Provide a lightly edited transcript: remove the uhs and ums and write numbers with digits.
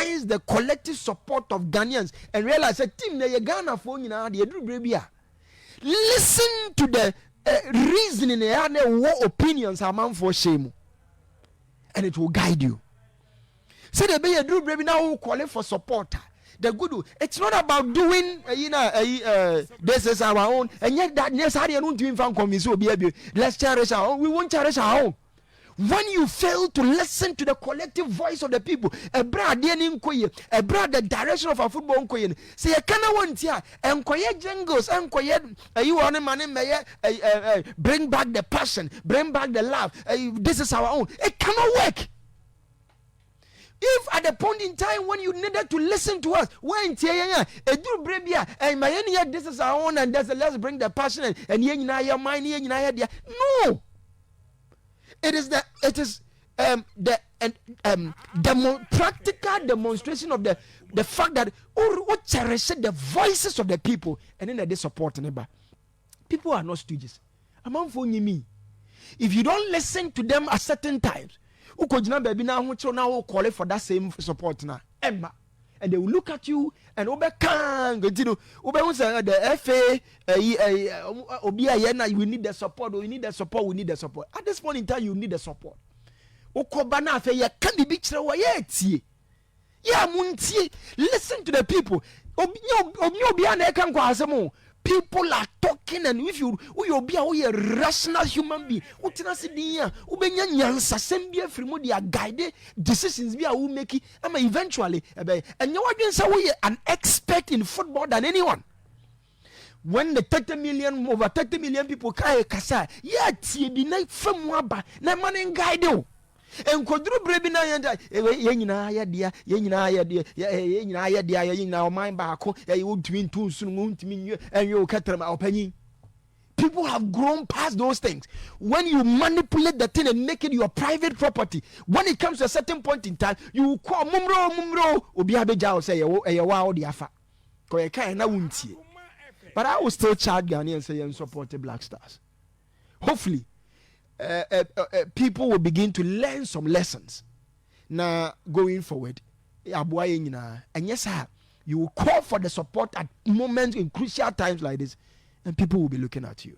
recognize the collective support of Ghanaians and realize that team na Ghana for listen to the reasoning and opinions among for shame, and it will guide you. So the be a do baby now calling for support. The good, it's not about doing this is our own, and yet that necessarily don't even convince you. Let's cherish our own. We won't cherish our own. When you fail to listen to the collective voice of the people, a brother the direction of our football, say a kana want here, and quiet jingles, and quiet you on a man bring back the passion, bring back the love. This is our own. It cannot work. If at the point in time when you needed to listen to us, when this is our own, and let's bring the passion and your mind, no. It is the practical demonstration of the fact that what cherish the voices of the people, and then they support neighbor. People are not stooges. If you don't listen to them at certain times, now call it for that same support now, Emma. And they will look at you and continue. The FA, we need the support, we need the support, we need the support. At this point in time, you need the support. Listen to the people. People are talking, and if you be a rational human being, they are guided decisions we are making. Eventually, and you are an expert in football than anyone. When the over 30 million people cry, kasa, na man guide you. And kodru brebi na yenda ye nyina ya dia mind baako ye wotumi ntu sunu ntumi nwe enwe okatrama opanyin. People have grown past those things. When you manipulate the thing and make it your private property, when it comes to a certain point in time, you call mumro obi abeja o say ye wa o dia fa ko ye kan na wuntie. But I will still charge Ghanaians and say you support the Black Stars. Hopefully people will begin to learn some lessons now going forward. And yes, sir, you will call for the support at moments in crucial times like this, and people will be looking at you.